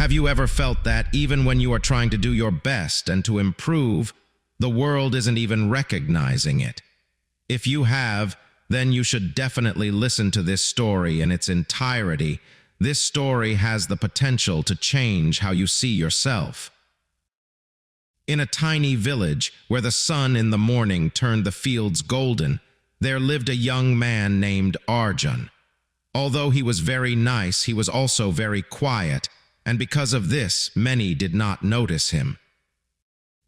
Have you ever felt that even when you are trying to do your best and to improve, the world isn't even recognizing it? If you have, then you should definitely listen to this story in its entirety. This story has the potential to change how you see yourself. In a tiny village where the sun in the morning turned the fields golden, there lived a young man named Arjun. Although he was very nice, he was also very quiet, and because of this, many did not notice him.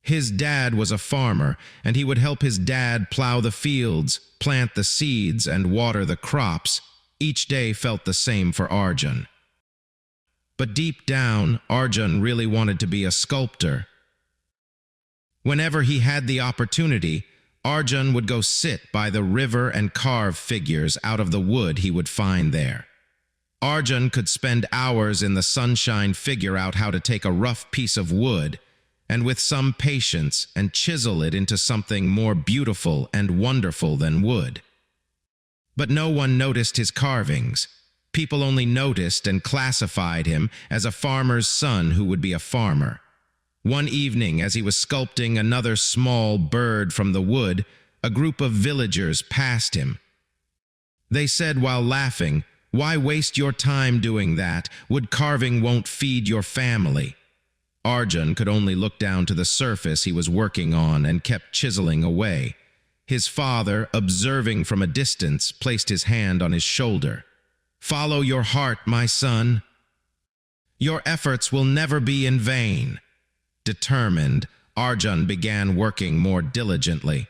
His dad was a farmer, and he would help his dad plow the fields, plant the seeds, and water the crops. Each day felt the same for Arjun. But deep down, Arjun really wanted to be a sculptor. Whenever he had the opportunity, Arjun would go sit by the river and carve figures out of the wood he would find there. Arjun could spend hours in the sunshine figure out how to take a rough piece of wood and with some patience and chisel it into something more beautiful and wonderful than wood. But no one noticed his carvings. People only noticed and classified him as a farmer's son who would be a farmer. One evening, as he was sculpting another small bird from the wood, a group of villagers passed him. They said while laughing, "Why waste your time doing that? Wood carving won't feed your family." Arjun could only look down to the surface he was working on and kept chiseling away. His father, observing from a distance, placed his hand on his shoulder. "Follow your heart, my son. Your efforts will never be in vain." Determined, Arjun began working more diligently.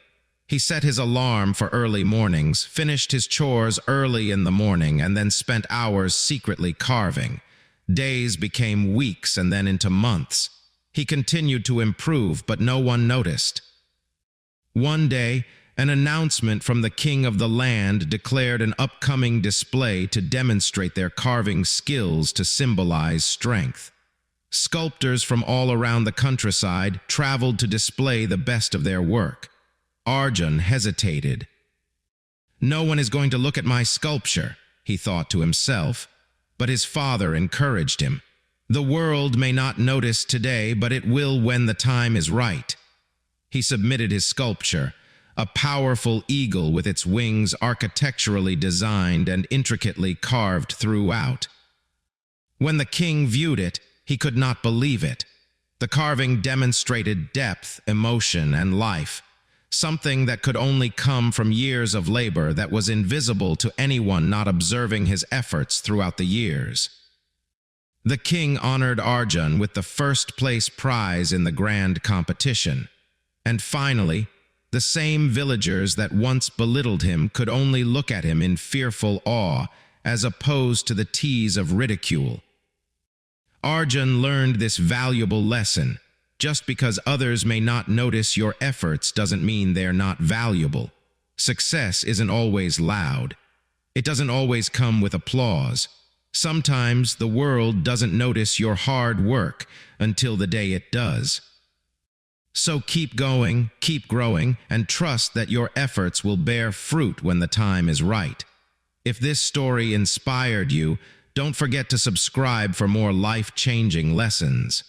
He set his alarm for early mornings, finished his chores early in the morning, and then spent hours secretly carving. Days became weeks and then into months. He continued to improve, but no one noticed. One day, an announcement from the king of the land declared an upcoming display to demonstrate their carving skills to symbolize strength. Sculptors from all around the countryside traveled to display the best of their work. Arjun hesitated. "No one is going to look at my sculpture," he thought to himself, but his father encouraged him. "The world may not notice today, but it will when the time is right." He submitted his sculpture, a powerful eagle with its wings architecturally designed and intricately carved throughout. When the king viewed it, he could not believe it. The carving demonstrated depth, emotion, and life, something that could only come from years of labor that was invisible to anyone not observing his efforts throughout the years. The king honored Arjun with the first-place prize in the grand competition. And finally, the same villagers that once belittled him could only look at him in fearful awe, as opposed to the tease of ridicule. Arjun learned this valuable lesson. Just because others may not notice your efforts doesn't mean they're not valuable. Success isn't always loud. It doesn't always come with applause. Sometimes the world doesn't notice your hard work until the day it does. So keep going, keep growing, and trust that your efforts will bear fruit when the time is right. If this story inspired you, don't forget to subscribe for more life-changing lessons.